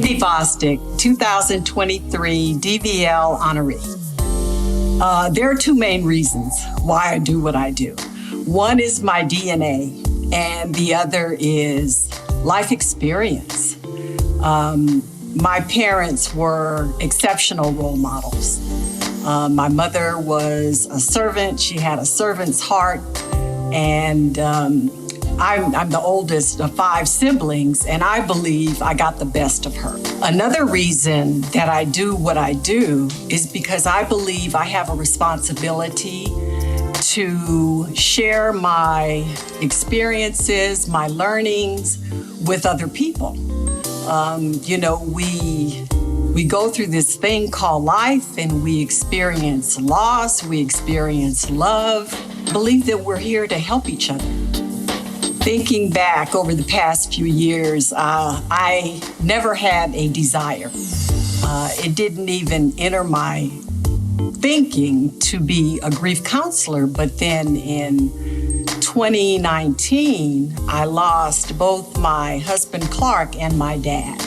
Cindy Bostic, 2023 DVL Honoree. There are two main reasons why I do what I do. One is my DNA, and the other is life experience. My parents were exceptional role models. My mother was a servant. She had a servant's heart, and I'm the oldest of 5 siblings, and I believe I got the best of her. Another reason that I do what I do is because I believe I have a responsibility to share my experiences, my learnings with other people. We go through this thing called life, and we experience loss, we experience love. I believe that we're here to help each other. Thinking back over the past few years, I never had a desire. It didn't even enter my thinking to be a grief counselor, but then in 2019, I lost both my husband, Clark, and my dad.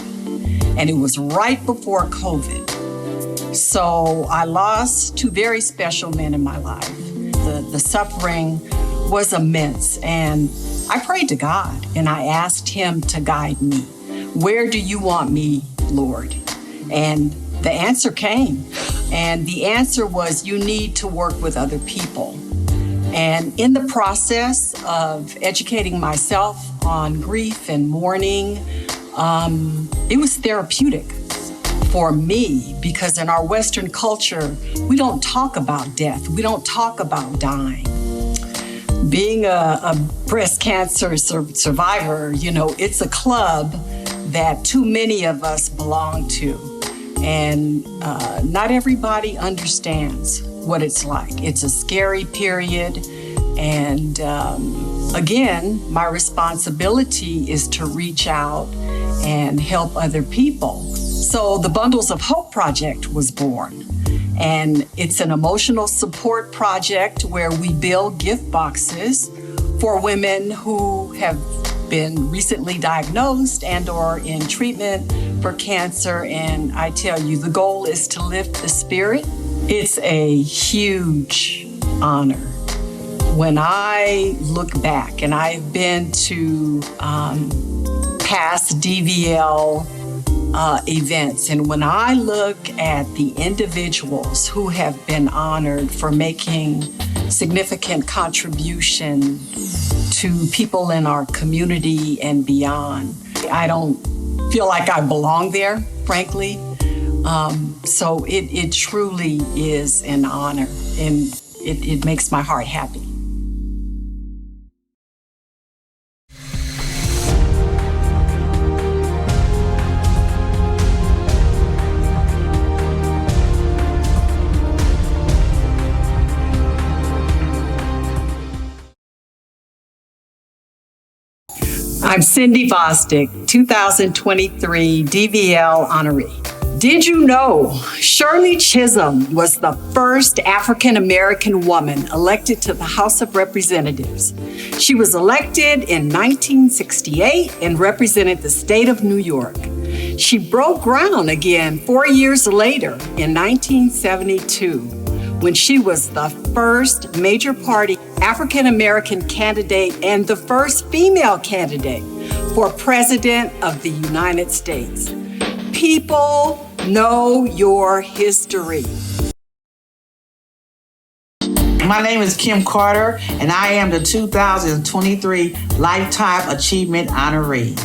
And it was right before COVID. So I lost 2 very special men in my life. The suffering was immense, and I prayed to God, and I asked him to guide me. Where do you want me, Lord? And the answer came. And the answer was, you need to work with other people. And in the process of educating myself on grief and mourning, it was therapeutic for me, because in our Western culture, we don't talk about death. We don't talk about dying. Being a breast cancer survivor, it's a club that too many of us belong to. And not everybody understands what it's like. It's a scary period. And again, my responsibility is to reach out and help other people. So the Bundles of Hope Project was born. And it's an emotional support project where we build gift boxes for women who have been recently diagnosed and or in treatment for cancer. And I tell you, the goal is to lift the spirit. It's a huge honor. When I look back, and I've been to past DVL events, and when I look at the individuals who have been honored for making significant contribution to people in our community and beyond, I don't feel like I belong there, frankly. So it truly is an honor, and it makes my heart happy. I'm Cindy Bostic, 2023 DVL Honoree. Did you know Shirley Chisholm was the first African-American woman elected to the House of Representatives? She was elected in 1968 and represented the state of New York. She broke ground again 4 years later in 1972, when she was the first major party African-American candidate and the first female candidate for President of the United States. People, know your history. My name is Kim Carter, and I am the 2023 Lifetime Achievement Honoree.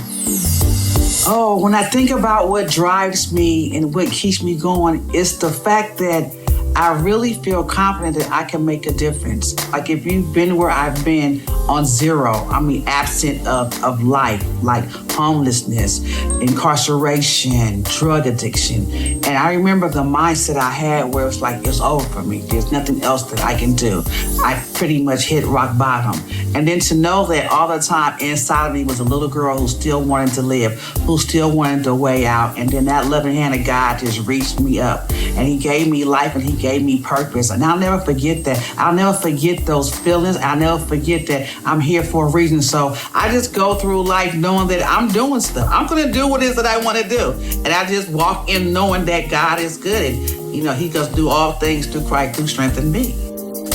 Oh, when I think about what drives me and what keeps me going, it's the fact that I really feel confident that I can make a difference. Like if you've been where I've been on zero, absent of life, like homelessness, incarceration, drug addiction. And I remember the mindset I had where it's like, it's over for me. There's nothing else that I can do. I pretty much hit rock bottom. And then to know that all the time inside of me was a little girl who still wanted to live, who still wanted the way out. And then that loving hand of God just reached me up. And he gave me life and he gave me purpose. And I'll never forget that. I'll never forget those feelings. I'll never forget that I'm here for a reason. So I just go through life knowing that I'm doing stuff. I'm going to do what it is that I want to do. And I just walk in knowing that God is good. And, he does do all things through Christ who strengthens me.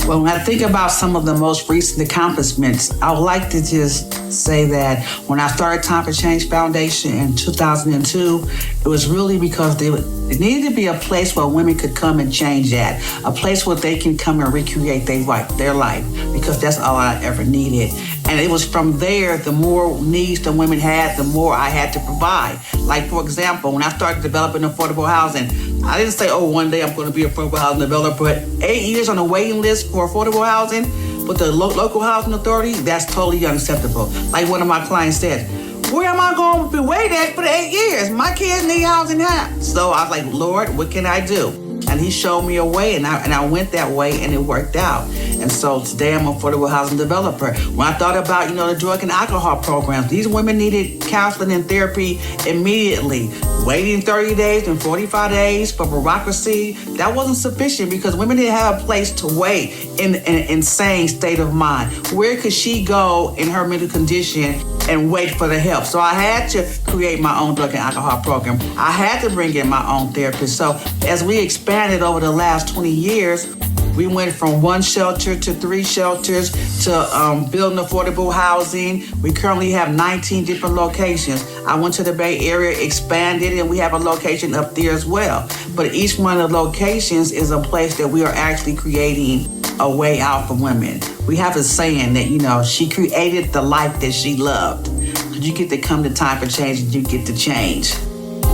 Well, when I think about some of the most recent accomplishments, I would like to just say that when I started Time for Change Foundation in 2002, it was really because it needed to be a place where women could come and change that, a place where they can come and recreate their life, because that's all I ever needed. And it was from there, the more needs the women had, the more I had to provide. Like, for example, when I started developing affordable housing, I didn't say, one day I'm going to be an affordable housing developer. But 8 years on the waiting list for affordable housing with the local housing authority, that's totally unacceptable. Like one of my clients said, where am I going to be waiting at for the 8 years? My kids need housing now. So I was like, Lord, what can I do? And he showed me a way, and I went that way, and it worked out. And so today I'm an affordable housing developer. When I thought about, the drug and alcohol programs, these women needed counseling and therapy immediately. Waiting 30 days and 45 days for bureaucracy, that wasn't sufficient because women didn't have a place to wait in an insane state of mind. Where could she go in her mental condition and wait for the help? So I had to create my own drug and alcohol program. I had to bring in my own therapist. So as we expanded over the last 20 years, we went from 1 shelter to 3 shelters to building affordable housing. We currently have 19 different locations. I went to the Bay Area, expanded, and we have a location up there as well. But each one of the locations is a place that we are actually creating a way out for women. We have a saying that, she created the life that she loved. You get to come to Time for Change and you get to change.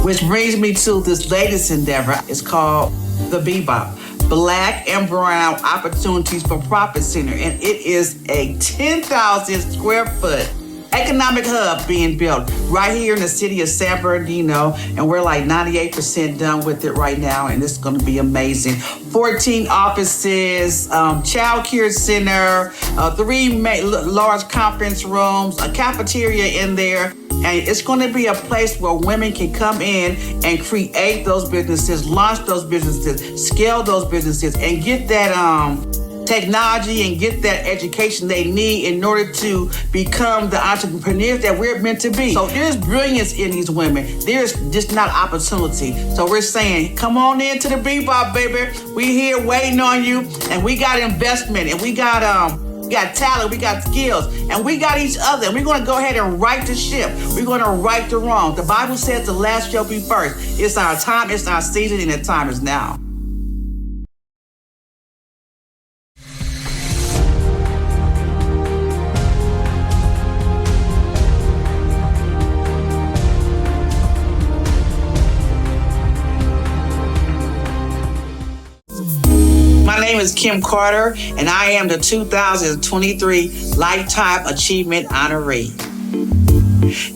Which brings me to this latest endeavor. It's called the Bebop, Black and Brown Opportunities for Profit Center. And it is a 10,000 square foot economic hub being built right here in the city of San Bernardino. And we're like 98% done with it right now. And it's going to be amazing. 14 offices, child care center, 3 large conference rooms, a cafeteria in there. And it's going to be a place where women can come in and create those businesses, launch those businesses, scale those businesses, and get that technology and get that education they need in order to become the entrepreneurs that we're meant to be. So there's brilliance in these women. There's just not opportunity. So we're saying, come on into the Bebop, baby. We here waiting on you, and we got investment, and we got talent, we got skills, and we got each other. And we're going to go ahead and right the ship. We're going to right the wrong. The Bible says the last shall be first. It's our time, it's our season, and the time is now. My name is Kim Carter, and I am the 2023 Lifetime Achievement Honoree.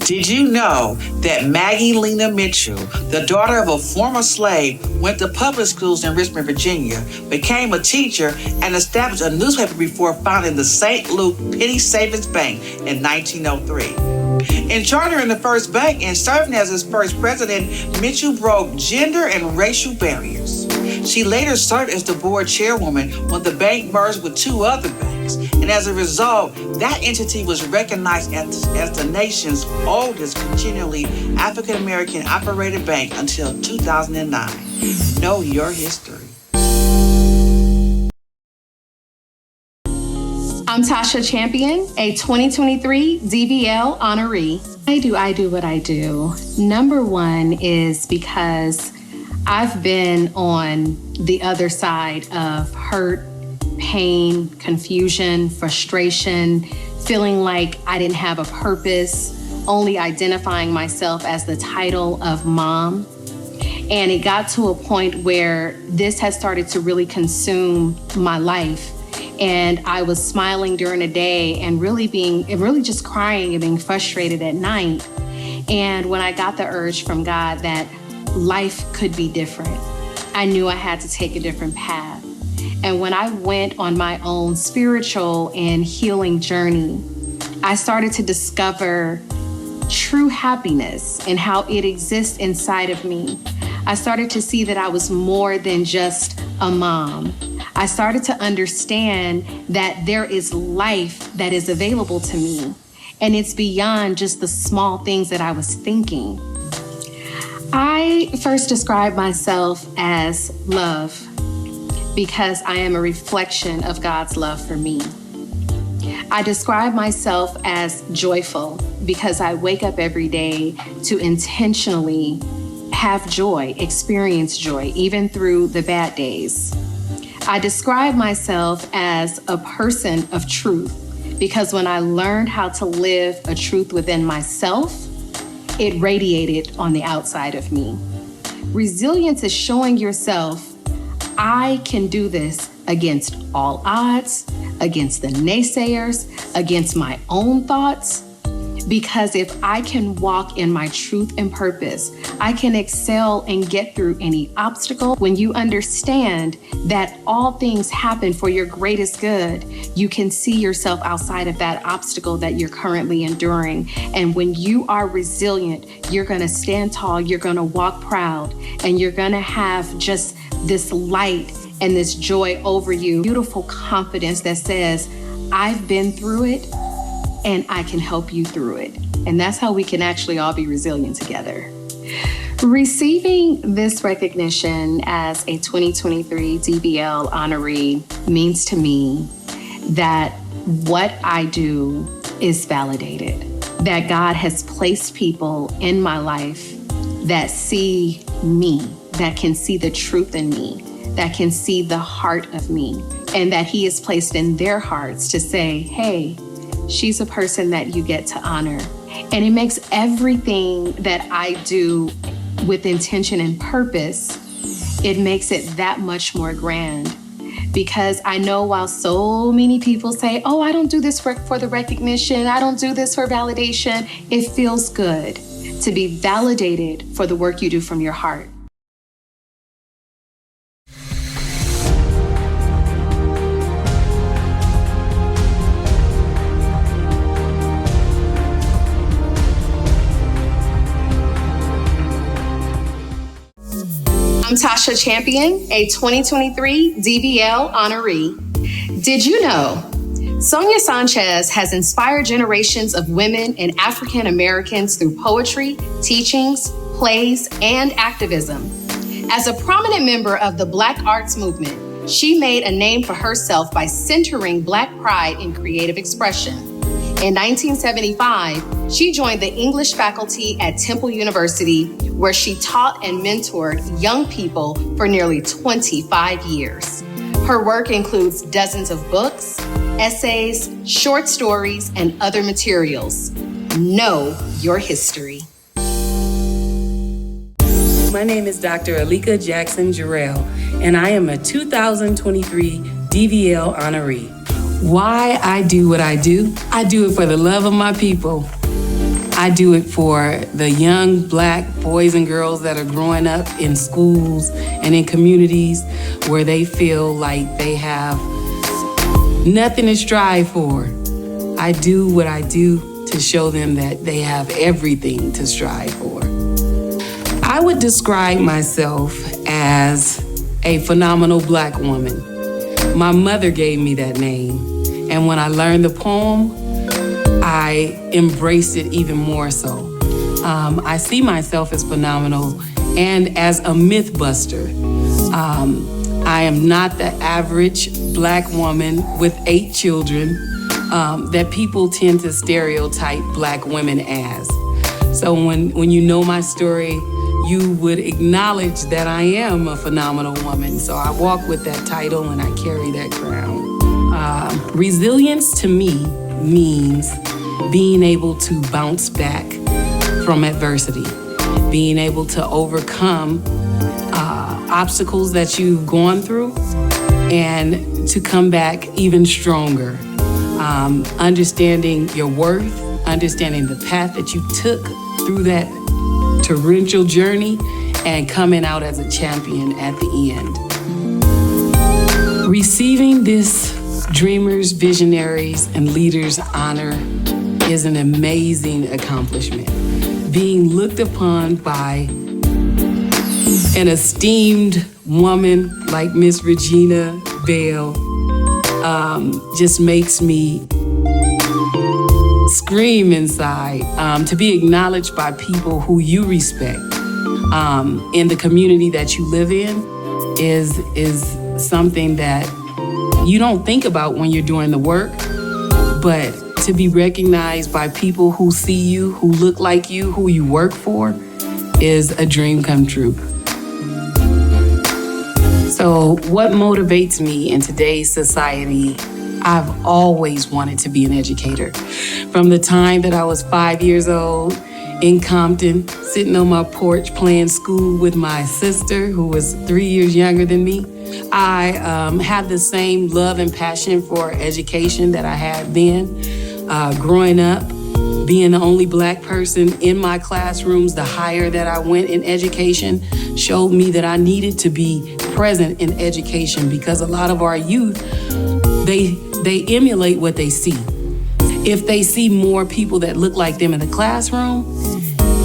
Did you know that Maggie Lena Mitchell, the daughter of a former slave, went to public schools in Richmond, Virginia, became a teacher, and established a newspaper before founding the St. Luke Penny Savings Bank in 1903? In chartering the first bank and serving as its first president, Mitchell broke gender and racial barriers. She later served as the board chairwoman when the bank merged with 2 other banks. And as a result, that entity was recognized as the nation's oldest continually African-American operated bank until 2009. Know your history. I'm Tasha Champion, a 2023 DVL Honoree. I do what I do. Number one is because I've been on the other side of hurt, pain, confusion, frustration, feeling like I didn't have a purpose, only identifying myself as the title of mom. And it got to a point where this has started to really consume my life. And I was smiling during the day and really just crying and being frustrated at night. And when I got the urge from God that life could be different, I knew I had to take a different path. And when I went on my own spiritual and healing journey, I started to discover true happiness and how it exists inside of me. I started to see that I was more than just a mom. I started to understand that there is life that is available to me, and it's beyond just the small things that I was thinking. I first describe myself as love because I am a reflection of God's love for me. I describe myself as joyful because I wake up every day to intentionally have joy, experience joy, even through the bad days. I describe myself as a person of truth because when I learned how to live a truth within myself, it radiated on the outside of me. Resilience is showing yourself, I can do this against all odds, against the naysayers, against my own thoughts. Because if I can walk in my truth and purpose, I can excel and get through any obstacle. When you understand that all things happen for your greatest good, you can see yourself outside of that obstacle that you're currently enduring. And when you are resilient, you're gonna stand tall, you're gonna walk proud, and you're gonna have just this light and this joy over you. Beautiful confidence that says, I've been through it, and I can help you through it. And that's how we can actually all be resilient together. Receiving this recognition as a 2023 DVL honoree means to me that what I do is validated, that God has placed people in my life that see me, that can see the truth in me, that can see the heart of me, and that He has placed in their hearts to say, hey, she's a person that you get to honor. And it makes everything that I do with intention and purpose, it makes it that much more grand. Because I know while so many people say, oh, I don't do this for the recognition, I don't do this for validation, it feels good to be validated for the work you do from your heart. I'm Tasha Champion, a 2023 DVL honoree. Did you know Sonia Sanchez has inspired generations of women and African Americans through poetry, teachings, plays, and activism? As a prominent member of the Black arts movement, she made a name for herself by centering Black pride in creative expression. In 1975, she joined the English faculty at Temple University, where she taught and mentored young people for nearly 25 years. Her work includes dozens of books, essays, short stories, and other materials. Know your history. My name is Dr. Alika Jackson Jarrell, and I am a 2023 DVL honoree. Why I do what I do it for the love of my people. I do it for the young Black boys and girls that are growing up in schools and in communities where they feel like they have nothing to strive for. I do what I do to show them that they have everything to strive for. I would describe myself as a phenomenal Black woman. My mother gave me that name, and when I learned the poem, I embraced it even more so. I see myself as phenomenal and as a myth buster. I am not the average Black woman with 8 children that people tend to stereotype Black women as. So when you know my story, you would acknowledge that I am a phenomenal woman. So I walk with that title and I carry that crown. Resilience to me means being able to bounce back from adversity, being able to overcome obstacles that you've gone through and to come back even stronger. Understanding your worth, understanding the path that you took through that torrential journey and coming out as a champion at the end. Receiving this Dreamers, Visionaries, and Leaders honor is an amazing accomplishment. Being looked upon by an esteemed woman like Miss Regina DVL just makes me scream inside. To be acknowledged by people who you respect in the community that you live in is something that you don't think about when you're doing the work, but to be recognized by people who see you, who look like you, who you work for, is a dream come true. So what motivates me in today's society? I've always wanted to be an educator. From the time that I was 5 years old in Compton, sitting on my porch playing school with my sister, who was 3 years younger than me, I have the same love and passion for education that I had then. Growing up, being the only Black person in my classrooms, the higher that I went in education showed me that I needed to be present in education, because a lot of our youth, they emulate what they see. If they see more people that look like them in the classroom,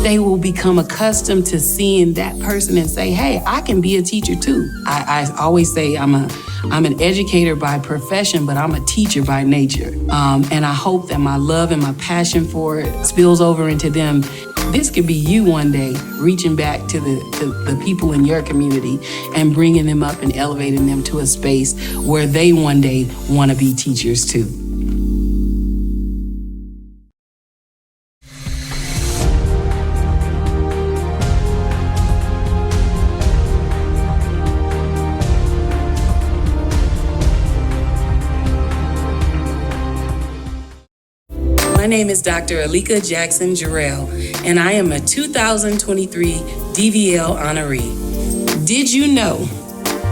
they will become accustomed to seeing that person and say, hey, I can be a teacher too. I always say I'm an educator by profession, but I'm a teacher by nature. And I hope that my love and my passion for it spills over into them. This could be you one day reaching back to the people in your community and bringing them up and elevating them to a space where they one day want to be teachers too. My name is Dr. Alika Jackson Jarrell, and I am a 2023 DVL Honoree. Did you know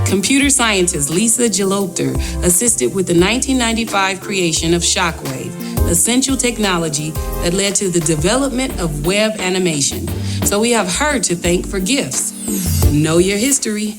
computer scientist Lisa Jalopter assisted with the 1995 creation of Shockwave, essential technology that led to the development of web animation? So we have her to thank for gifts. Know your history.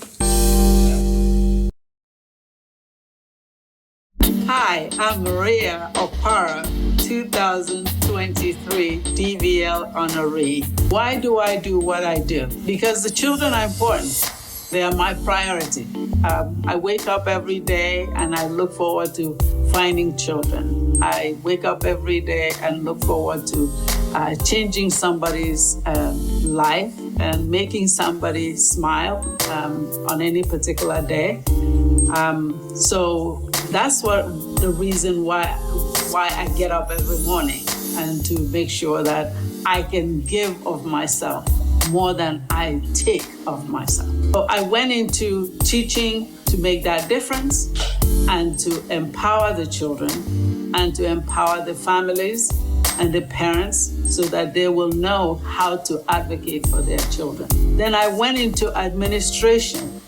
Hi, I'm Maria Opara, 2023 DVL Honoree. Why do I do what I do? Because the children are important. They are my priority. I wake up every day and I look forward to finding children. I wake up every day and look forward to changing somebody's life and making somebody smile on any particular day. So that's the reason why I get up every morning, and to make sure that I can give of myself more than I take of myself. So I went into teaching to make that difference and to empower the children and to empower the families and the parents so that they will know how to advocate for their children. Then I went into administration.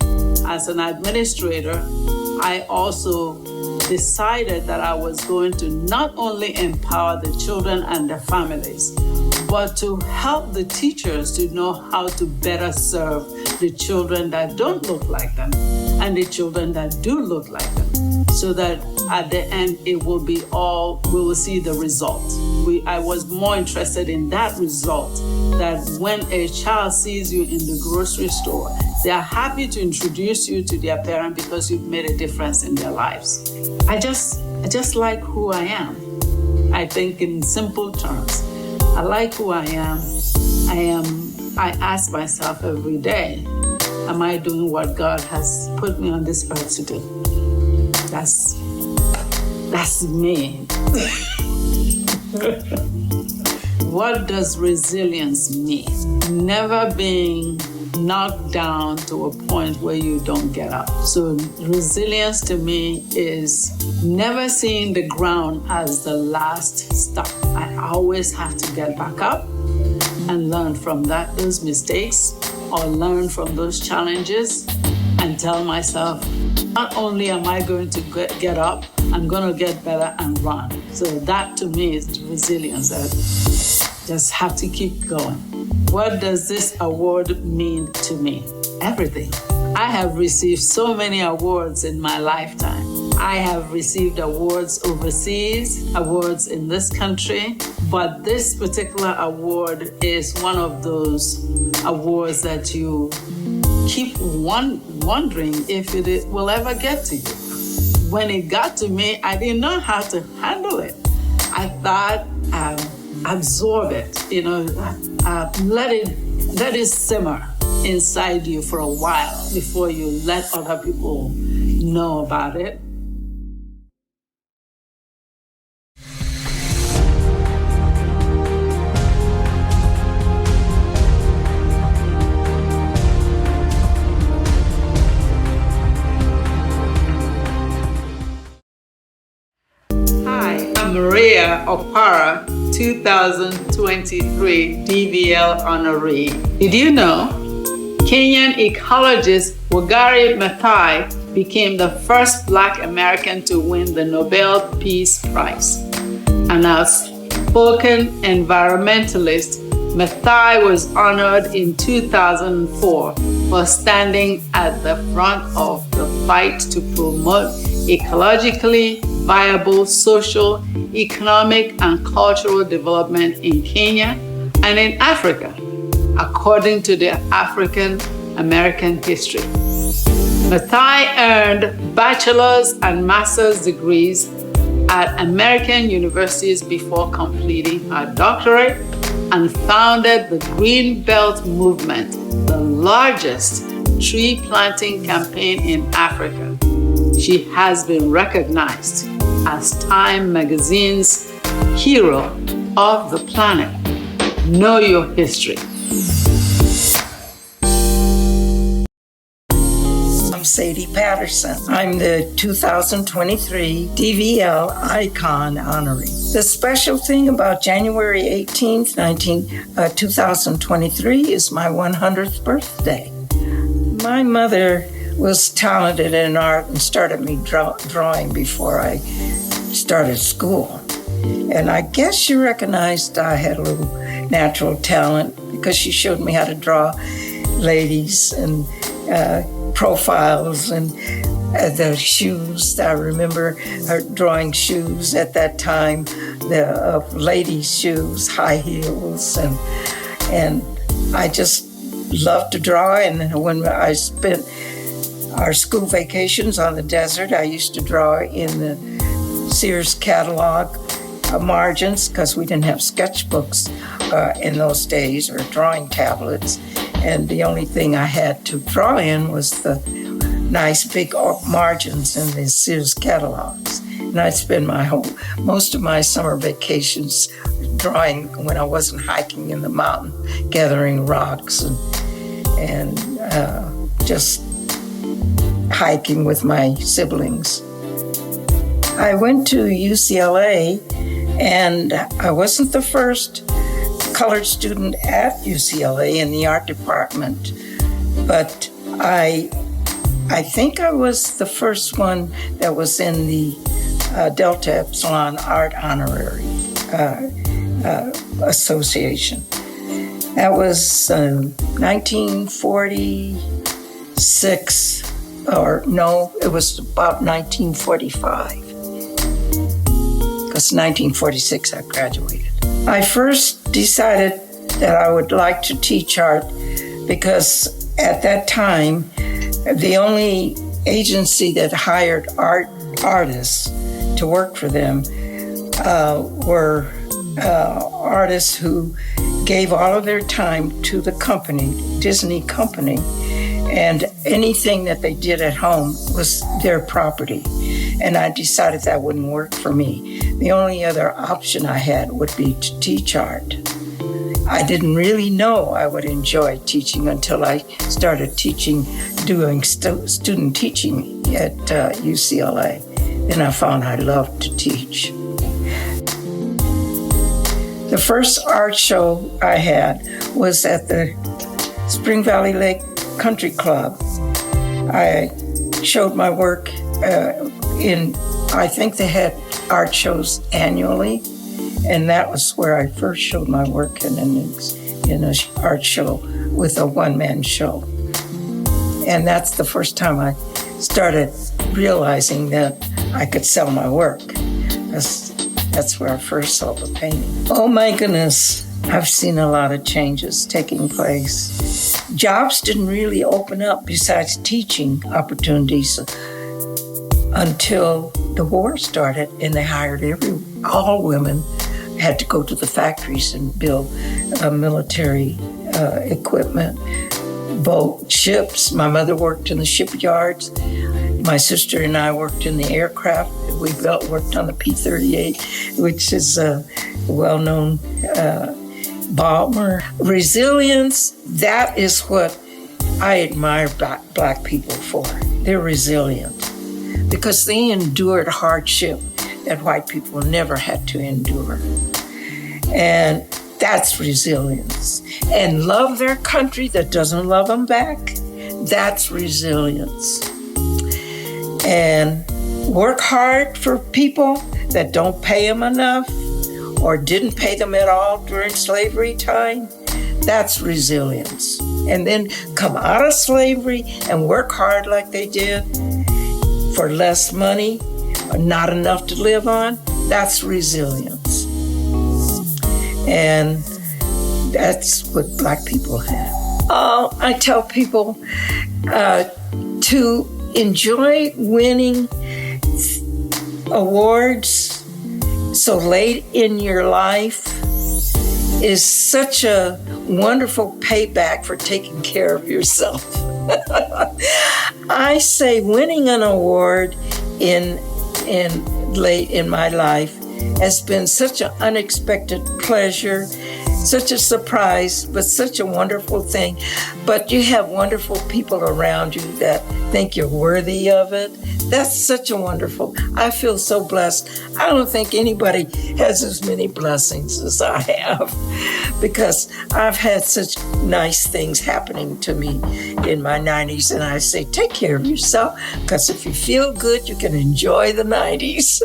As an administrator, I also decided that I was going to not only empower the children and the families, but to help the teachers to know how to better serve the children that don't look like them and the children that do look like them, so that at the end we will see the result. I was more interested in that result, that when a child sees you in the grocery store, they are happy to introduce you to their parent because you've made a difference in their lives. I just like who I am. I think in simple terms, I like who I am. I ask myself every day, am I doing what God has put me on this earth to do? That's me. What does resilience mean? Never being knocked down to a point where you don't get up. So resilience to me is never seeing the ground as the last stop. I always have to get back up and learn from those mistakes, or learn from those challenges, and tell myself, not only am I going to get up, I'm going to get better and run. So that to me is resilience. I just have to keep going. What does this award mean to me? Everything. I have received so many awards in my lifetime. I have received awards overseas, awards in this country, but this particular award is one of those awards that you keep wondering if it will ever get to you. when it got to me, I didn't know how to handle it. I thought, absorb it, let it simmer inside you for a while before you let other people know about it. Maria Opara, 2023 DVL Honoree. Did you know Kenyan ecologist Wangari Maathai became the first Black American to win the Nobel Peace Prize? An outspoken environmentalist, Maathai was honored in 2004 for standing at the front of the fight to promote ecologically viable social, economic, and cultural development in Kenya and in Africa, according to the African American history. Maathai earned bachelor's and master's degrees at American universities before completing her doctorate, and founded the Green Belt Movement, the largest tree planting campaign in Africa. She has been recognized as Time Magazine's Hero of the Planet. Know your history. I'm Sadie Patterson. I'm the 2023 DVL Icon Honoree. The special thing about January 18th, 2023 is my 100th birthday. My mother was talented in art and started me drawing before I started school. And I guess she recognized I had a little natural talent because she showed me how to draw ladies and profiles and the shoes. I remember her drawing shoes at that time, the ladies' shoes, high heels, and I just loved to draw. And when I spent our school vacations on the desert, I used to draw in the Sears catalog margins because we didn't have sketchbooks in those days or drawing tablets. And the only thing I had to draw in was the nice big margins in the Sears catalogs. And I'd spend most of my summer vacations drawing when I wasn't hiking in the mountain, gathering rocks and just hiking with my siblings. I went to UCLA, and I wasn't the first colored student at UCLA in the art department, but I think I was the first one that was in the Delta Epsilon Art Honorary Association. That was 1946. Or no, it was about 1945, because 1946 I graduated. I first decided that I would like to teach art because at that time, the only agency that hired artists to work for them were artists who gave all of their time to the company, Disney company, and anything that they did at home was their property. And I decided that wouldn't work for me. The only other option I had would be to teach art. I didn't really know I would enjoy teaching until I started doing student teaching at UCLA. Then I found I loved to teach. The first art show I had was at the Spring Valley Lake Country Club. I showed my work I think they had art shows annually, and that was where I first showed my work in an art show with a one-man show. And that's the first time I started realizing that I could sell my work. That's where I first saw the painting. Oh my goodness, I've seen a lot of changes taking place. Jobs didn't really open up besides teaching opportunities until the war started, and they hired all women had to go to the factories and build military equipment, boat, ships. My mother worked in the shipyards. My sister and I worked in the aircraft. We worked on the P-38, which is a well-known bomber. Resilience, that is what I admire Black people for. They're resilient because they endured hardship that white people never had to endure. And that's resilience. And love their country that doesn't love them back, that's resilience. And work hard for people that don't pay them enough or didn't pay them at all during slavery time, that's resilience. And then come out of slavery and work hard like they did for less money, or not enough to live on, that's resilience. And that's what Black people have. I tell people to enjoy winning awards so late in your life is such a wonderful payback for taking care of yourself. I say winning an award in late in my life has been such an unexpected pleasure, such a surprise, but such a wonderful thing. But you have wonderful people around you that think you're worthy of it. That's such a wonderful, I feel so blessed. I don't think anybody has as many blessings as I have because I've had such nice things happening to me in my 90s. And I say, take care of yourself because if you feel good, you can enjoy the 90s.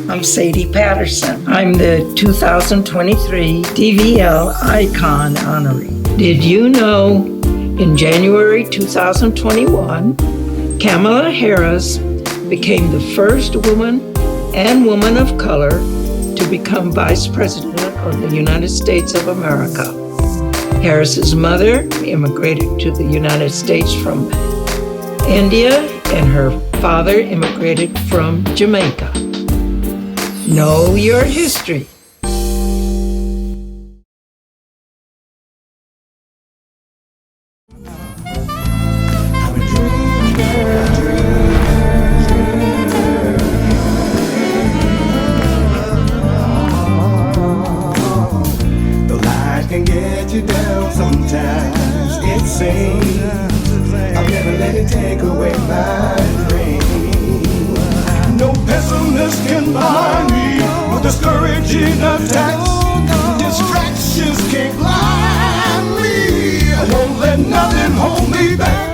I'm Sadie Patterson. I'm the 2023 DVL Icon Honoree. Did you know in January 2021, Kamala Harris became the first woman and woman of color to become Vice President of the United States of America. Harris's mother immigrated to the United States from India, and her father immigrated from Jamaica. Know your history. The light can get you down sometimes, it seems. I'll never let it take away my dreams. No pessimist can blind me with discouraging attacks. Distractions can't blind me. I won't let nothing hold me back.